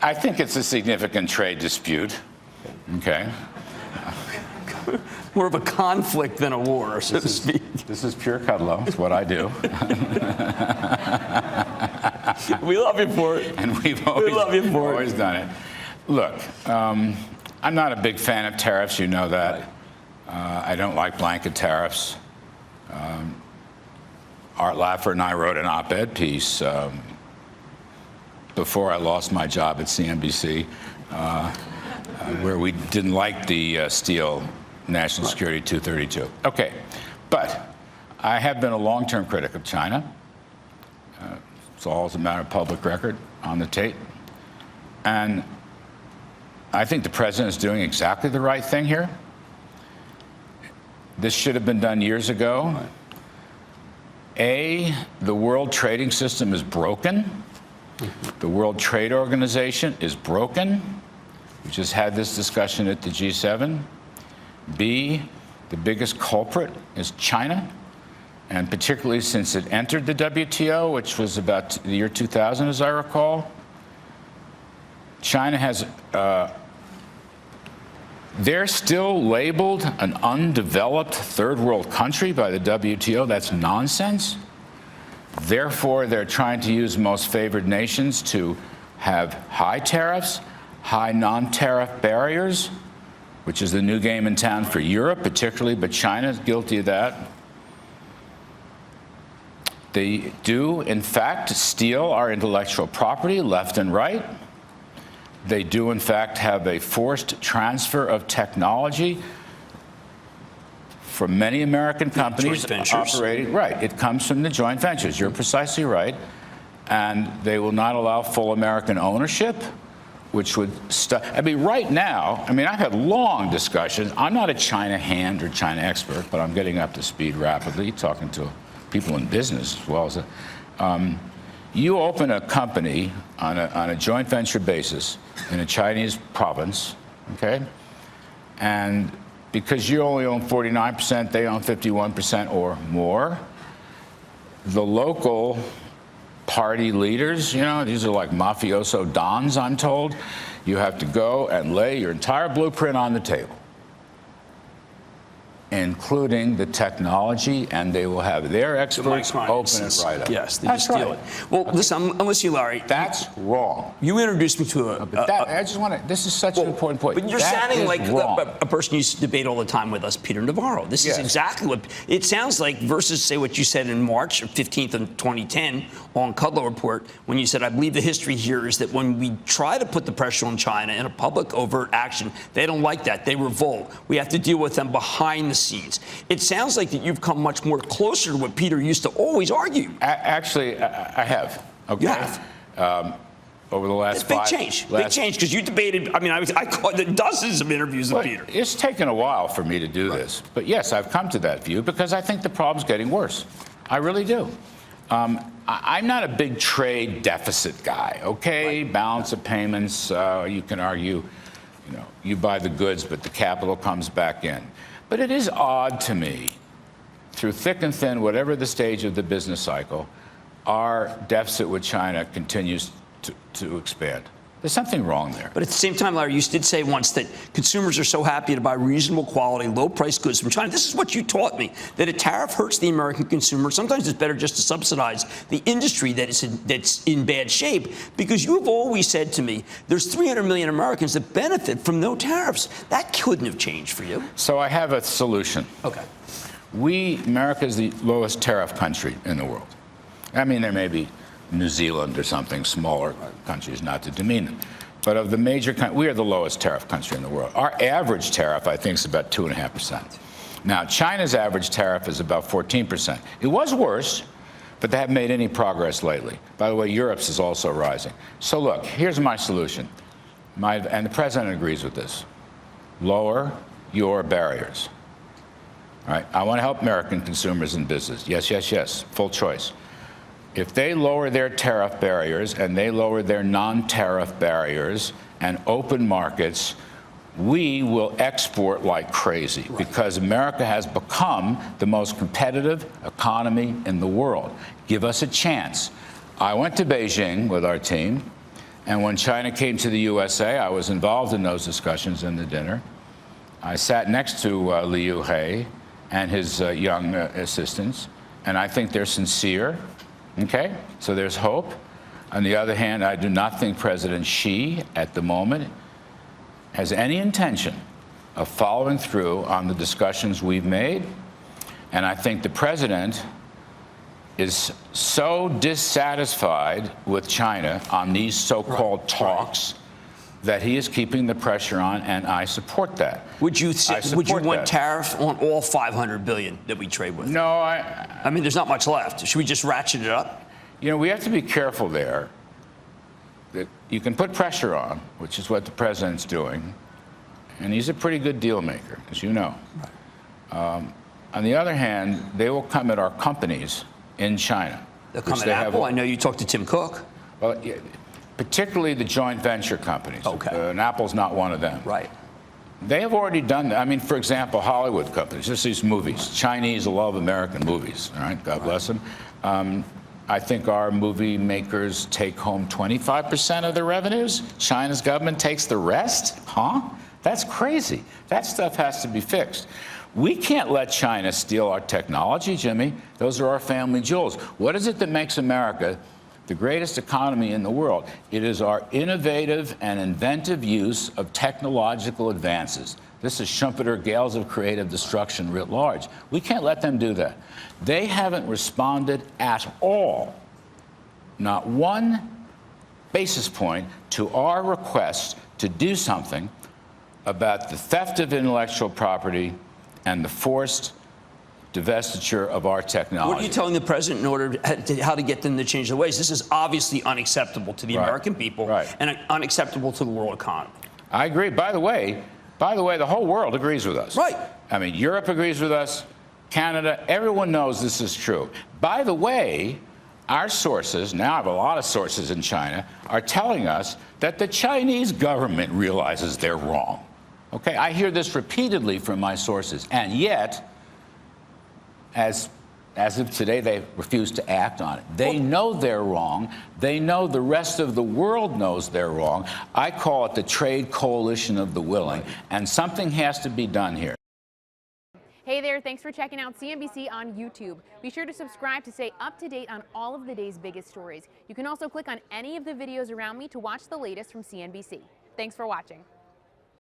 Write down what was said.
I think it's a significant trade dispute. Okay. More of a conflict than a war, so to speak. This is pure Kudlow. It's what I do. We love you for it. And we've always done it. Look, I'm not a big fan of tariffs. You know that. I don't like blanket tariffs. Art Laffer and I wrote an op-ed piece before I lost my job at CNBC, where we didn't like the Steele National Security 232. Okay, but I have been a long-term critic of China. It's all as a matter of public record on the tape. And I think the president is doing exactly the right thing here. This should have been done years ago. The world trading system is broken. The World Trade Organization is broken. We just had this discussion at the G7. B, the biggest culprit is China, and particularly since it entered the WTO, which was about the year 2000, as I recall. China has, they're still labeled an undeveloped third world country by the WTO. That's nonsense. Therefore, they're trying to use most favored nations to have high tariffs, high non-tariff barriers, which is the new game in town for Europe particularly, but China is guilty of that. They do, in fact, steal our intellectual property left and right. They do, in fact, have a forced transfer of technology from many American companies operating. Right, it comes from the joint ventures. You're precisely right. And they will not allow full American ownership, which would I mean, right now, I mean, I've had long discussions. I'm not a China hand or China expert, but I'm getting up to speed rapidly, talking to people in business as well as you open a company on a joint venture basis in a Chinese province, okay? And because you only own 49%, they own 51% or more, the local party leaders, you know, these are like mafioso dons, I'm told. You have to go and lay your entire blueprint on the table, including the technology, and they will have their experts open it right up. Yes, they just steal it. Well, listen, I'm with you, Larry. That's wrong. You introduced me to I just want to, this is such an important point. But you're sounding like a person you used to debate all the time with us, Peter Navarro. This is exactly what it sounds like versus, say, what you said in March 15th of 2010 on Kudlow Report, when you said, I believe the history here is that when we try to put the pressure on China in a public overt action, they don't like that. They revolt. We have to deal with them behind the scenes. It sounds like that you've come much more closer to what Peter used to always argue. Actually, I have. Okay. You have. Over the last big change, because you debated. I mean, I caught dozens of interviews with Peter. It's taken a while for me to do this, but yes, I've come to that view because I think the problem's getting worse. I really do. I'm not a big trade deficit guy. Okay, balance of payments. You can argue, you know, you buy the goods, but the capital comes back in. But it is odd to me, through thick and thin, whatever the stage of the business cycle, our deficit with China continues to expand. There's something wrong there. But at the same time, Larry, you did say once that consumers are so happy to buy reasonable quality, low-priced goods from China. This is what you taught me, that a tariff hurts the American consumer. Sometimes it's better just to subsidize the industry that's in bad shape, because you have always said to me, there's 300 million Americans that benefit from no tariffs. That couldn't have changed for you. So I have a solution. Okay. America is the lowest tariff country in the world. I mean, there may be New Zealand or something, smaller countries, not to demean them. But of the major countries, we are the lowest tariff country in the world. Our average tariff, I think, is about 2.5%. Now, China's average tariff is about 14%. It was worse, but they haven't made any progress lately. By the way, Europe's is also rising. So look, here's my solution. And the president agrees with this. Lower your barriers. All right? I want to help American consumers and business. Yes, yes, yes. Full choice. If they lower their tariff barriers and they lower their non-tariff barriers and open markets, we will export like crazy because America has become the most competitive economy in the world. Give us a chance. I went to Beijing with our team, And when China came to the USA, I was involved in those discussions in the dinner. I sat next to Liu He and his young assistants, and I think they're sincere. Okay, so there's hope. On the other hand, I do not think President Xi, at the moment, has any intention of following through on the discussions we've made. And I think the president is so dissatisfied with China on these so-called talks that he is keeping the pressure on, and I support that. Would you want tariff on all $500 billion that we trade with? No, I mean, there's not much left. Should we just ratchet it up? You know, we have to be careful there. That you can put pressure on, which is what the president's doing, and he's a pretty good deal maker, as you know. On the other hand, they will come at our companies in China. They'll come at Apple. I know you talked to Tim Cook. Well, yeah, particularly the joint venture companies. Okay. And Apple's not one of them. Right. They have already done that. I mean, for example, Hollywood companies, just these movies. Chinese love American movies, all right? God bless them. I think our movie makers take home 25% of the revenues. China's government takes the rest? Huh? That's crazy. That stuff has to be fixed. We can't let China steal our technology, Jimmy. Those are our family jewels. What is it that makes America the greatest economy in the world? It is our innovative and inventive use of technological advances. This is Schumpeter gales of creative destruction writ large. We can't let them do that. They haven't responded at all, not one basis point, to our request to do something about the theft of intellectual property and the forced divestiture of our technology. What are you telling the president in order how to get them to change their ways? This is obviously unacceptable to the American people and unacceptable to the world economy. I agree. By the way, the whole world agrees with us. Right. I mean, Europe agrees with us, Canada, everyone knows this is true. By the way, our sources, now I have a lot of sources in China, are telling us that the Chinese government realizes they're wrong. Okay, I hear this repeatedly from my sources, and yet, as of today, they refuse to act on it. They know they're wrong. They know the rest of the world knows they're wrong. I call it the trade coalition of the willing, and something has to be done here. Hey there, thanks for checking out CNBC on YouTube. Be sure to subscribe to stay up to date on all of the day's biggest stories. You can also click on any of the videos around me to watch the latest from CNBC. Thanks for watching.